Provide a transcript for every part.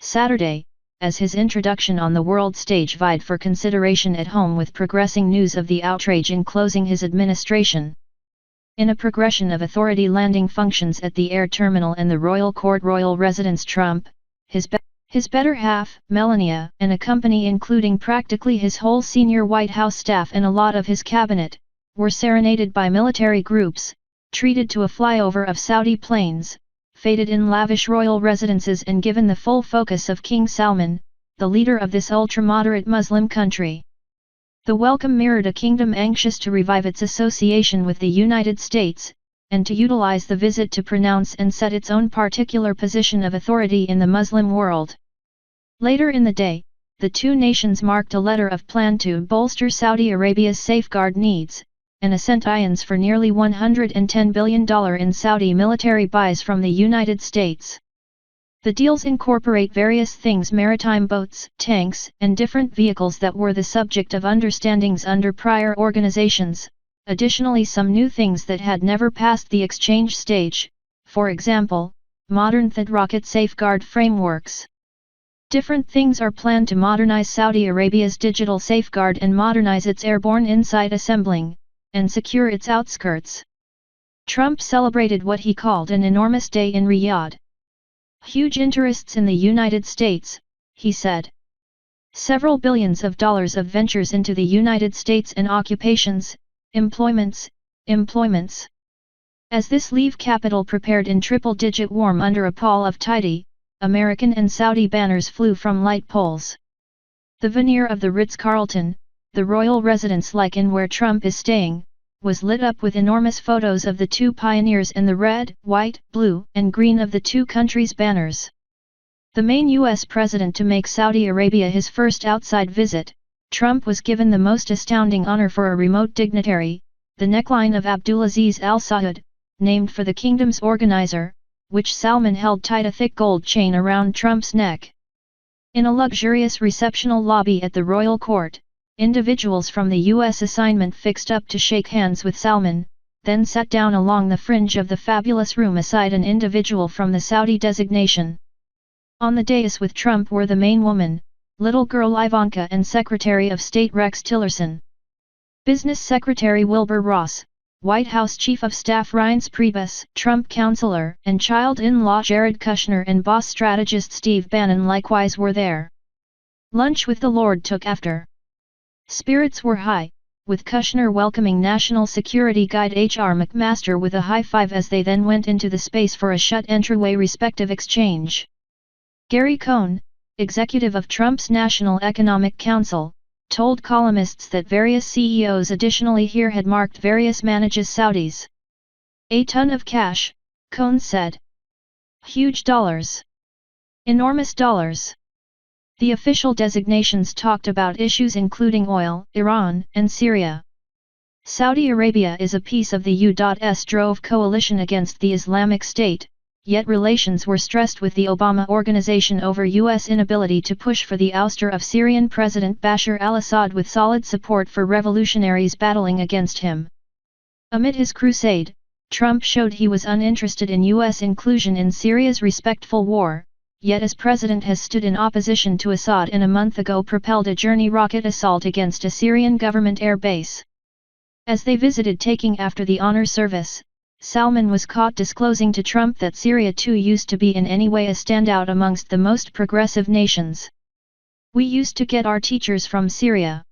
Saturday, as his introduction on the world stage vied for consideration at home with progressing news of the outrage enclosing his administration. In a progression of authority landing functions at the air terminal and the royal court royal residence, Trump, his better half, Melania, and a company including practically his whole senior White House staff and a lot of his cabinet, were serenaded by military groups, treated to a flyover of Saudi planes, feted in lavish royal residences and given the full focus of King Salman, the leader of this ultra-moderate Muslim country. The welcome mirrored a kingdom anxious to revive its association with the United States, and to utilize the visit to pronounce and set its own particular position of authority in the Muslim world. Later in the day, the two nations marked a letter of plan to bolster Saudi Arabia's safeguard needs, and assent ions for nearly $110 billion in Saudi military buys from the United States. The deals incorporate various things: maritime boats, tanks, and different vehicles that were the subject of understandings under prior organizations, additionally some new things that had never passed the exchange stage, for example, modern THAAD rocket safeguard frameworks. Different things are planned to modernize Saudi Arabia's digital safeguard and modernize its airborne inside assembling, and secure its outskirts. Trump celebrated what he called an enormous day in Riyadh. Huge interests in the United States, he said. Several billions of dollars of ventures into the United States and occupations, employments. As this leave capital prepared in triple-digit warm under a pall of tidy, American and Saudi banners flew from light poles. The veneer of the Ritz-Carlton, the royal residence like in where Trump is staying, was lit up with enormous photos of the two pioneers and the red, white, blue, and green of the two countries' banners. The main U.S. president to make Saudi Arabia his first outside visit, Trump was given the most astounding honor for a remote dignitary, the neckline of Abdulaziz Al Saud, named for the kingdom's organizer, which Salman held tight a thick gold chain around Trump's neck. In a luxurious receptional lobby at the royal court, individuals from the U.S. assignment fixed up to shake hands with Salman, then sat down along the fringe of the fabulous room aside an individual from the Saudi designation. On the dais with Trump were the main woman, little girl Ivanka, and Secretary of State Rex Tillerson, Business Secretary Wilbur Ross, White House Chief of Staff Reince Priebus, Trump counselor and child-in-law Jared Kushner, and boss strategist Steve Bannon likewise were there. Lunch with the Lord took after. Spirits were high, with Kushner welcoming National Security Guide H.R. McMaster with a high five as they then went into the space for a shut entryway respective exchange. Gary Cohn, executive of Trump's National Economic Council, told columnists that various CEOs additionally here had marked various manages Saudis. A ton of cash, Cohn said. Huge dollars. Enormous dollars. The official designations talked about issues including oil, Iran, and Syria. Saudi Arabia is a piece of the U.S. drove coalition against the Islamic State, yet relations were stressed with the Obama organization over U.S. inability to push for the ouster of Syrian President Bashar al-Assad with solid support for revolutionaries battling against him. Amid his crusade, Trump showed he was uninterested in U.S. inclusion in Syria's respectful war, yet as president has stood in opposition to Assad and a month ago propelled a journey rocket assault against a Syrian government air base. As they visited taking after the honor service, Salman was caught disclosing to Trump that Syria too used to be in any way a standout amongst the most progressive nations. We used to get our teachers from Syria.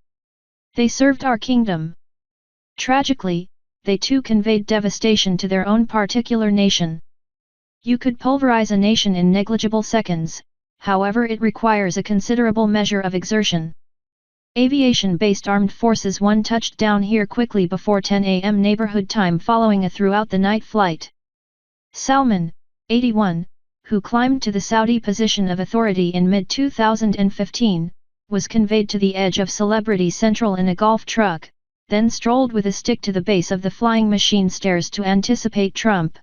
They served our kingdom. Tragically, they too conveyed devastation to their own particular nation. You could pulverize a nation in negligible seconds, however it requires a considerable measure of exertion. Aviation-based armed forces one touched down here quickly before 10 a.m. neighborhood time following a throughout-the-night flight. Salman, 81, who climbed to the Saudi position of authority in mid-2015, was conveyed to the edge of Celebrity Central in a golf truck, then strolled with a stick to the base of the flying machine stairs to anticipate Trump.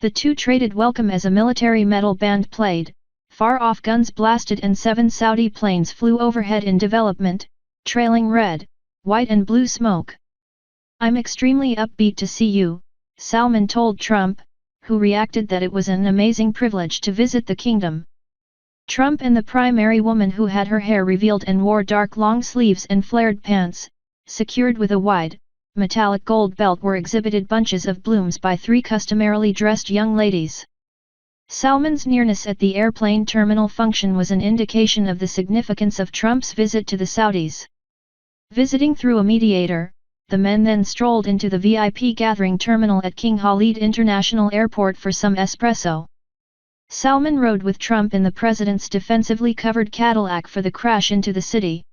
The two traded welcome as a military metal band played, far-off guns blasted and 7 Saudi planes flew overhead in development, trailing red, white and blue smoke. I'm extremely upbeat to see you, Salman told Trump, who reacted that it was an amazing privilege to visit the kingdom. Trump and the primary woman, who had her hair revealed and wore dark long sleeves and flared pants, secured with a wide, metallic gold belt, were exhibited bunches of blooms by three customarily dressed young ladies. Salman's nearness at the airplane terminal function was an indication of the significance of Trump's visit to the Saudis. Visiting through a mediator, the men then strolled into the VIP gathering terminal at King Khalid International Airport for some espresso. Salman rode with Trump in the president's defensively covered Cadillac for the crash into the city.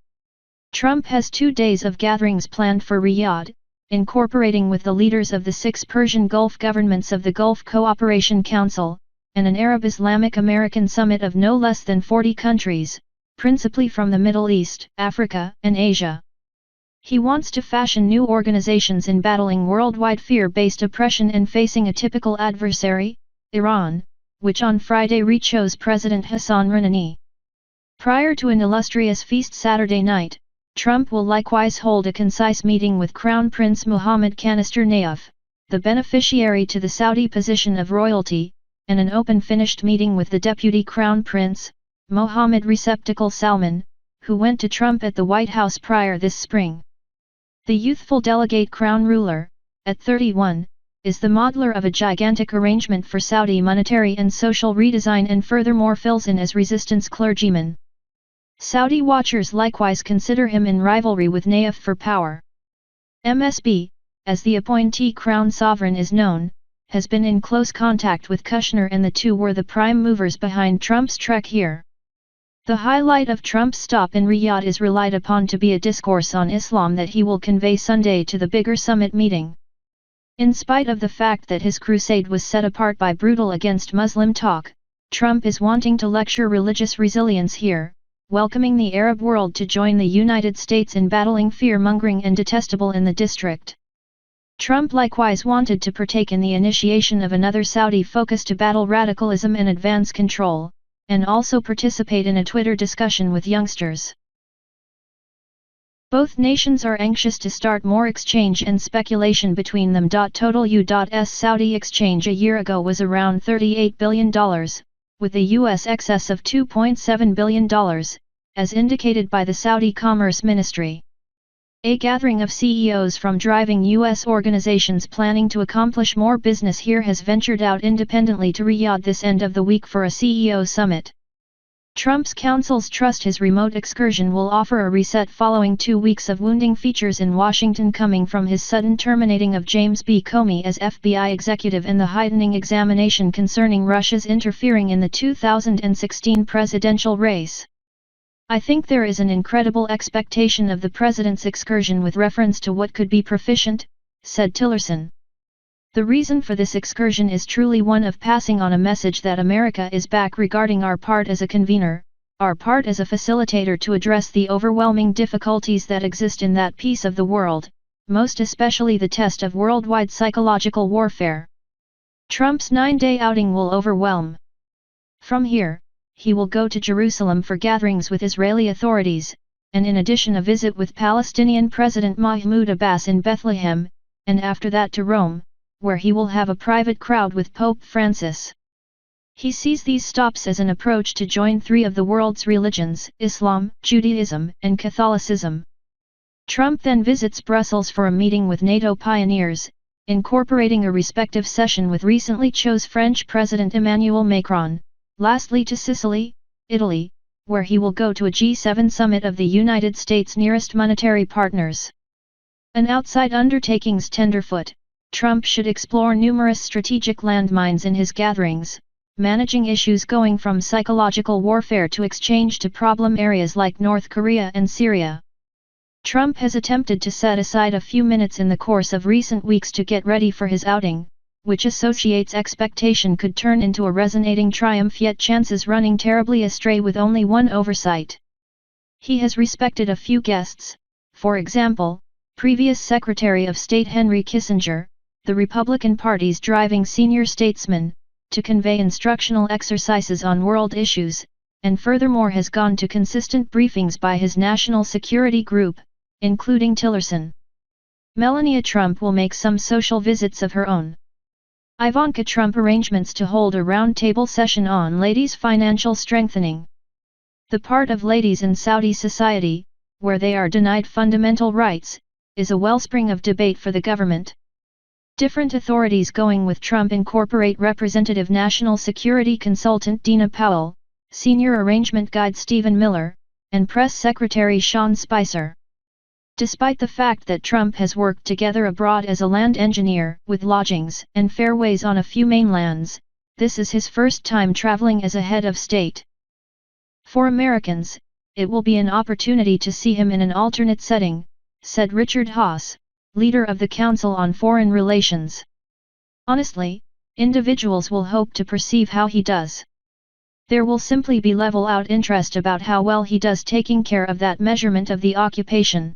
Trump has 2 days of gatherings planned for Riyadh, incorporating with the leaders of the 6 Persian Gulf governments of the Gulf Cooperation Council, and an Arab-Islamic American summit of no less than 40 countries, principally from the Middle East, Africa, and Asia. He wants to fashion new organizations in battling worldwide fear-based oppression and facing a typical adversary, Iran, which on Friday re-chose President Hassan Rouhani. Prior to an illustrious feast Saturday night, Trump will likewise hold a concise meeting with Crown Prince Mohammed Kanister Nayef, the beneficiary to the Saudi position of royalty, and an open-finished meeting with the Deputy Crown Prince, Mohammed Receptacle Salman, who went to Trump at the White House prior this spring. The youthful delegate crown ruler, at 31, is the modeler of a gigantic arrangement for Saudi monetary and social redesign, and furthermore fills in as resistance clergyman. Saudi watchers likewise consider him in rivalry with Nayef for power. MSB, as the appointee crown sovereign is known, has been in close contact with Kushner, and the two were the prime movers behind Trump's trek here. The highlight of Trump's stop in Riyadh is relied upon to be a discourse on Islam that he will convey Sunday to the bigger summit meeting. In spite of the fact that his crusade was set apart by brutal against Muslim talk, Trump is wanting to lecture religious resilience here, welcoming the Arab world to join the United States in battling fear-mongering and detestable in the district. Trump likewise wanted to partake in the initiation of another Saudi focus to battle radicalism and advance control, and also participate in a Twitter discussion with youngsters. Both nations are anxious to start more exchange and speculation between them. Total U.S. Saudi exchange a year ago was around $38 billion, with a U.S. excess of $2.7 billion, as indicated by the Saudi Commerce Ministry. A gathering of CEOs from driving U.S. organizations planning to accomplish more business here has ventured out independently to Riyadh this end of the week for a CEO summit. Trump's counsels trust his remote excursion will offer a reset following 2 weeks of wounding features in Washington, coming from his sudden terminating of James B. Comey as FBI executive and the heightening examination concerning Russia's interfering in the 2016 presidential race. I think there is an incredible expectation of the president's excursion with reference to what could be proficient, said Tillerson. The reason for this excursion is truly one of passing on a message that America is back regarding our part as a convener, our part as a facilitator to address the overwhelming difficulties that exist in that piece of the world, most especially the test of worldwide psychological warfare. Trump's 9-day outing will overwhelm. From here, he will go to Jerusalem for gatherings with Israeli authorities, and in addition a visit with Palestinian President Mahmoud Abbas in Bethlehem, and after that to Rome, where he will have a private crowd with Pope Francis. He sees these stops as an approach to join 3 of the world's religions, Islam, Judaism, and Catholicism. Trump then visits Brussels for a meeting with NATO pioneers, incorporating a respective session with recently chose French President Emmanuel Macron, lastly to Sicily, Italy, where he will go to a G7 summit of the United States' nearest monetary partners. An outside undertaking's tenderfoot, Trump should explore numerous strategic landmines in his gatherings, managing issues going from psychological warfare to exchange to problem areas like North Korea and Syria. Trump has attempted to set aside a few minutes in the course of recent weeks to get ready for his outing, which associates expectation could turn into a resonating triumph, yet chances running terribly astray with only one oversight. He has respected a few guests, for example, previous Secretary of State Henry Kissinger, the Republican Party's driving senior statesman, to convey instructional exercises on world issues, and furthermore has gone to consistent briefings by his national security group, including Tillerson. Melania Trump will make some social visits of her own. Ivanka Trump arrangements to hold a roundtable session on ladies' financial strengthening. The part of ladies in Saudi society, where they are denied fundamental rights, is a wellspring of debate for the government. Different authorities going with Trump incorporate Representative National Security Consultant Dina Powell, Senior Arrangement Guide Stephen Miller, and Press Secretary Sean Spicer. Despite the fact that Trump has worked together abroad as a land engineer with lodgings and fairways on a few mainlands, this is his first time traveling as a head of state. For Americans, it will be an opportunity to see him in an alternate setting, said Richard Haass, leader of the Council on Foreign Relations. Honestly, individuals will hope to perceive how he does. There will simply be level-out interest about how well he does taking care of that measurement of the occupation.